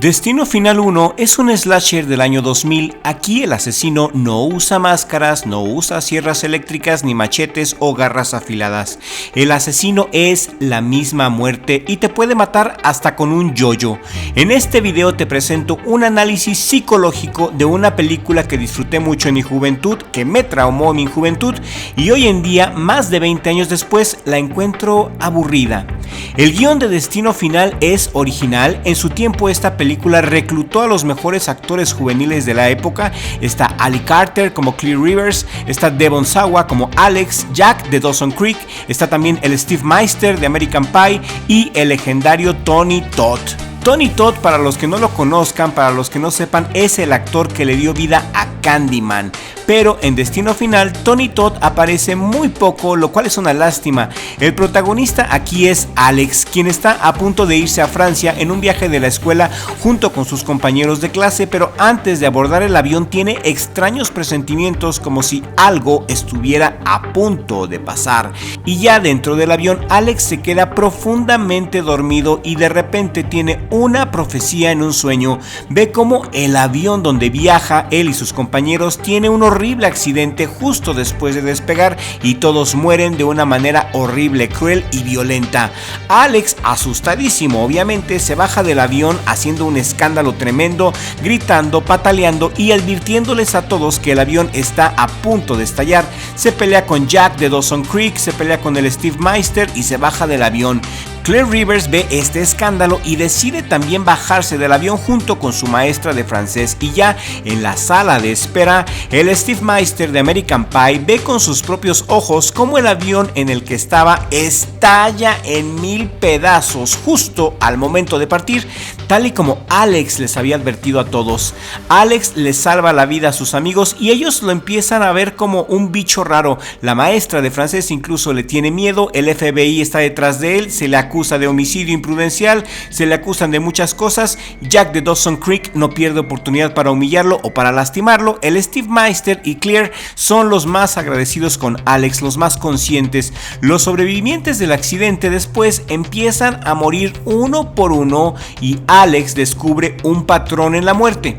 Destino Final 1 es un slasher del año 2000. Aquí el asesino no usa máscaras, no usa sierras eléctricas ni machetes o garras afiladas. El asesino es la misma muerte y te puede matar hasta con un yoyo. En este video te presento un análisis psicológico de una película que disfruté mucho en mi juventud, que me traumó en mi juventud y hoy en día, más de 20 años después, la encuentro aburrida. El guión de Destino Final es original. En su tiempo esta película reclutó a los mejores actores juveniles de la época. Está Ali Carter como Clear Rivers, está Devon Sawa como Alex, Jack de Dawson's Creek, está también el Steve Meister de American Pie y el legendario Tony Todd. Tony Todd, para los que no lo conozcan, para los que no sepan, es el actor que le dio vida a Candyman. Pero en Destino Final, Tony Todd aparece muy poco, lo cual es una lástima. El protagonista aquí es Alex, quien está a punto de irse a Francia en un viaje de la escuela junto con sus compañeros de clase, pero antes de abordar el avión tiene extraños presentimientos como si algo estuviera a punto de pasar. Y ya dentro del avión, Alex se queda profundamente dormido y de repente tiene una profecía en un sueño. Ve como el avión donde viaja él y sus compañeros tiene un horrible accidente justo después de despegar y todos mueren de una manera horrible, cruel y violenta. Alex, asustadísimo obviamente, se baja del avión haciendo un escándalo tremendo, gritando, pataleando y advirtiéndoles a todos que el avión está a punto de estallar. Se pelea con Jack de Dawson's Creek, se pelea con el Steve Meister y se baja del avión. Claire Rivers ve este escándalo y decide también bajarse del avión junto con su maestra de francés, y ya en la sala de espera, el Steve Meister de American Pie ve con sus propios ojos cómo el avión en el que estaba estalla en 1000 pedazos justo al momento de partir, tal y como Alex les había advertido a todos. Alex les salva la vida a sus amigos y ellos lo empiezan a ver como un bicho raro. La maestra de francés incluso le tiene miedo, el FBI está detrás de él, se le acusa de homicidio imprudencial, se le acusan de muchas cosas. Jack de Dawson's Creek no pierde oportunidad para humillarlo o para lastimarlo. El Steve Meister y Claire son los más agradecidos con Alex, los más conscientes. Los sobrevivientes del accidente después empiezan a morir uno por uno y Alex descubre un patrón en la muerte.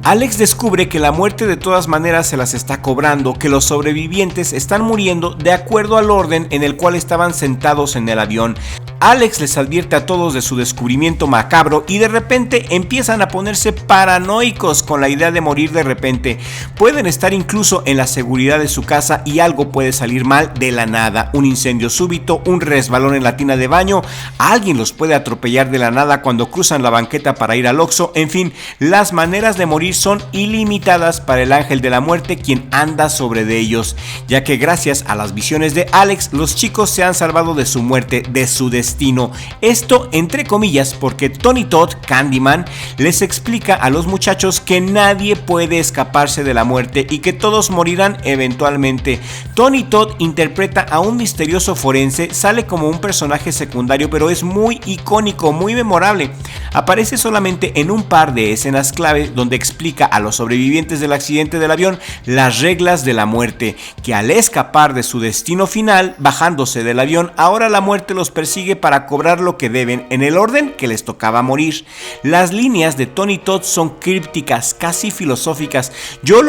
Alex descubre que la muerte de todas maneras se las está cobrando, que los sobrevivientes están muriendo de acuerdo al orden en el cual estaban sentados en el avión. Alex les advierte a todos de su descubrimiento macabro y de repente empiezan a ponerse paranoicos con la idea de morir de repente. Pueden estar incluso en la seguridad de su casa y algo puede salir mal de la nada. Un incendio súbito, un resbalón en la tina de baño, alguien los puede atropellar de la nada cuando cruzan la banqueta para ir al Oxxo. En fin, las maneras de morir son ilimitadas para el ángel de la muerte, quien anda sobre de ellos, ya que gracias a las visiones de Alex, los chicos se han salvado de su muerte, de su destino. Esto entre comillas porque Tony Todd, Candyman, les explica a los muchachos que nadie puede escaparse de la muerte y que todos morirán eventualmente. Tony Todd interpreta a un misterioso forense, sale como un personaje secundario, pero es muy icónico, muy memorable. Aparece solamente en un par de escenas clave donde explica a los sobrevivientes del accidente del avión las reglas de la muerte, que al escapar de su destino final, bajándose del avión, ahora la muerte los persigue para cobrar lo que deben en el orden que les tocaba morir. Las líneas de Tony Todd son crípticas, casi filosóficas. Yo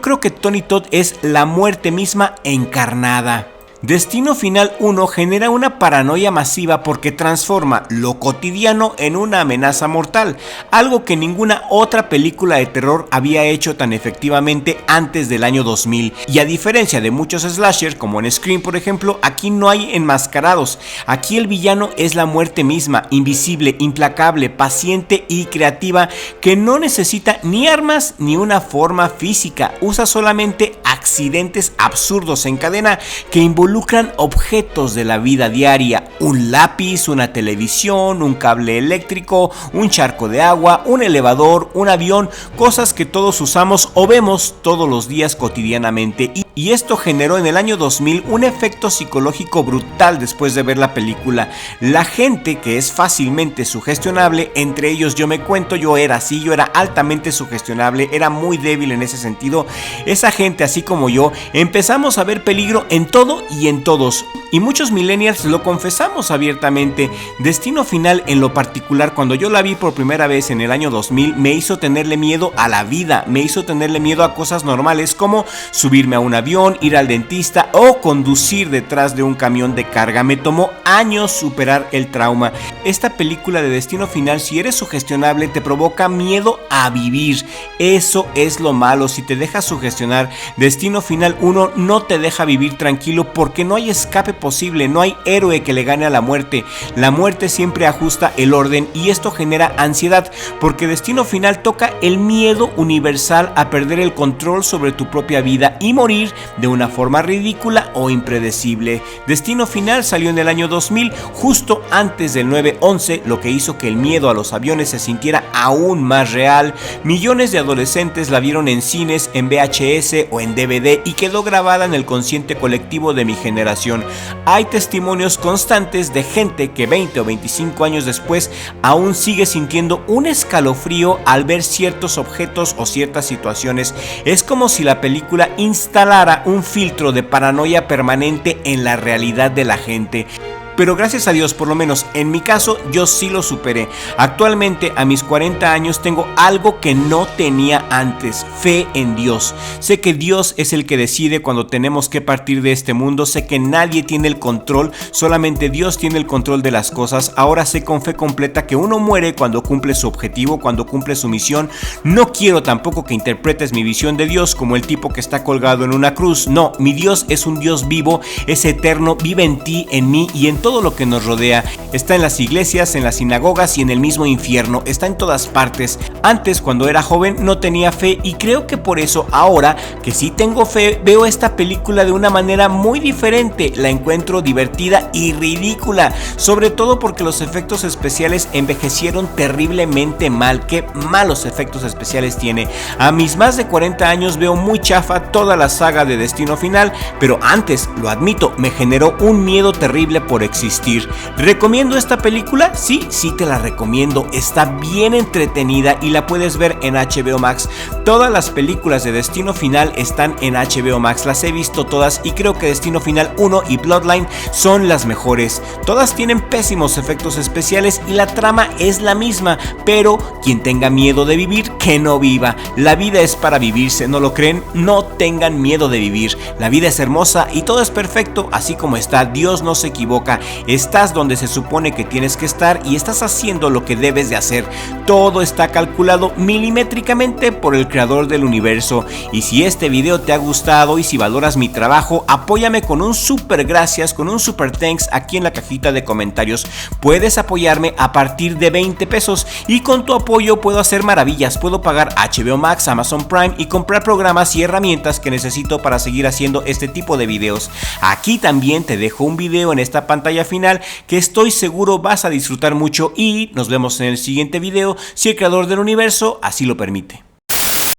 creo que Tony Todd es la muerte misma encarnada. Destino Final 1 genera una paranoia masiva porque transforma lo cotidiano en una amenaza mortal, algo que ninguna otra película de terror había hecho tan efectivamente antes del año 2000. Y a diferencia de muchos slashers como en Scream por ejemplo, aquí no hay enmascarados. Aquí el villano es la muerte misma, invisible, implacable, paciente y creativa, que no necesita ni armas ni una forma física, usa solamente accidentes absurdos en cadena que involucran objetos de la vida diaria: un lápiz, una televisión, un cable eléctrico, un charco de agua, un elevador, un avión, cosas que todos usamos o vemos todos los días cotidianamente. Y esto generó en el año 2000 un efecto psicológico brutal después de ver la película. La gente que es fácilmente sugestionable, entre ellos yo me cuento, yo era así, yo era altamente sugestionable, era muy débil en ese sentido. Esa gente, así como yo, empezamos a ver peligro en todo y en todos. Y muchos millennials lo confesamos abiertamente. Destino Final, en lo particular, cuando yo la vi por primera vez en el año 2000, me hizo tenerle miedo a la vida, me hizo tenerle miedo a cosas normales como subirme a un avión, ir al dentista o conducir detrás de un camión de carga. Me tomó años superar el trauma. Esta película de Destino Final, si eres sugestionable, te provoca miedo a vivir. Eso es lo malo, si te dejas sugestionar. Destino Final 1 no te deja vivir tranquilo porque no hay escape posible, no hay héroe que le gane a la muerte. La muerte siempre ajusta el orden y esto genera ansiedad porque Destino Final toca el miedo universal a perder el control sobre tu propia vida y morir de una forma ridícula o impredecible. Destino Final salió en el año 2000, justo antes del 9/11, lo que hizo que el miedo a los aviones se sintiera aún más real. Millones de adolescentes la vieron en cines, en VHS o en DVD y quedó grabada en el consciente colectivo de mi generación. Hay testimonios constantes de gente que 20 o 25 años después aún sigue sintiendo un escalofrío al ver ciertos objetos o ciertas situaciones. Es como si la película instalara un filtro de paranoia permanente en la realidad de la gente. Pero gracias a Dios, por lo menos en mi caso, yo sí lo superé. Actualmente, a mis 40 años, tengo algo que no tenía antes: fe en Dios. Sé que Dios es el que decide cuando tenemos que partir de este mundo. Sé que nadie tiene el control, solamente Dios tiene el control de las cosas. Ahora sé con fe completa que uno muere cuando cumple su objetivo, cuando cumple su misión. No quiero tampoco que interpretes mi visión de Dios como el tipo que está colgado en una cruz. No, mi Dios es un Dios vivo, es eterno, vive en ti, en mí y en todo lo que nos rodea. Está en las iglesias, en las sinagogas y en el mismo infierno. Está en todas partes. Antes, cuando era joven, no tenía fe y creo que por eso ahora que sí tengo fe, veo esta película de una manera muy diferente. La encuentro divertida y ridícula, sobre todo porque los efectos especiales envejecieron terriblemente mal. Qué malos efectos especiales tiene. A mis más de 40 años veo muy chafa toda la saga de Destino Final, pero antes, lo admito, me generó un miedo terrible por existir. ¿Recomiendo esta película? Sí te la recomiendo. Está bien entretenida y la puedes ver en HBO Max. Todas las películas de Destino Final están en HBO Max. Las he visto todas y creo que Destino Final 1 y Bloodline son las mejores. Todas tienen pésimos efectos especiales y la trama es la misma, pero quien tenga miedo de vivir, que no viva. La vida es para vivirse, ¿no lo creen? No tengan miedo de vivir. La vida es hermosa y todo es perfecto así como está. Dios no se equivoca. Estás donde se supone que tienes que estar y estás haciendo lo que debes de hacer. Todo está calculado milimétricamente por el creador del universo. Y si este video te ha gustado y si valoras mi trabajo, apóyame con un super gracias, con un super thanks aquí en la cajita de comentarios. Puedes apoyarme a partir de 20 pesos y con tu apoyo puedo hacer maravillas. Puedo pagar HBO Max, Amazon Prime y comprar programas y herramientas que necesito para seguir haciendo este tipo de videos. Aquí también te dejo un video en esta pantalla final que estoy seguro vas a disfrutar mucho y nos vemos en el siguiente video si el creador del universo así lo permite.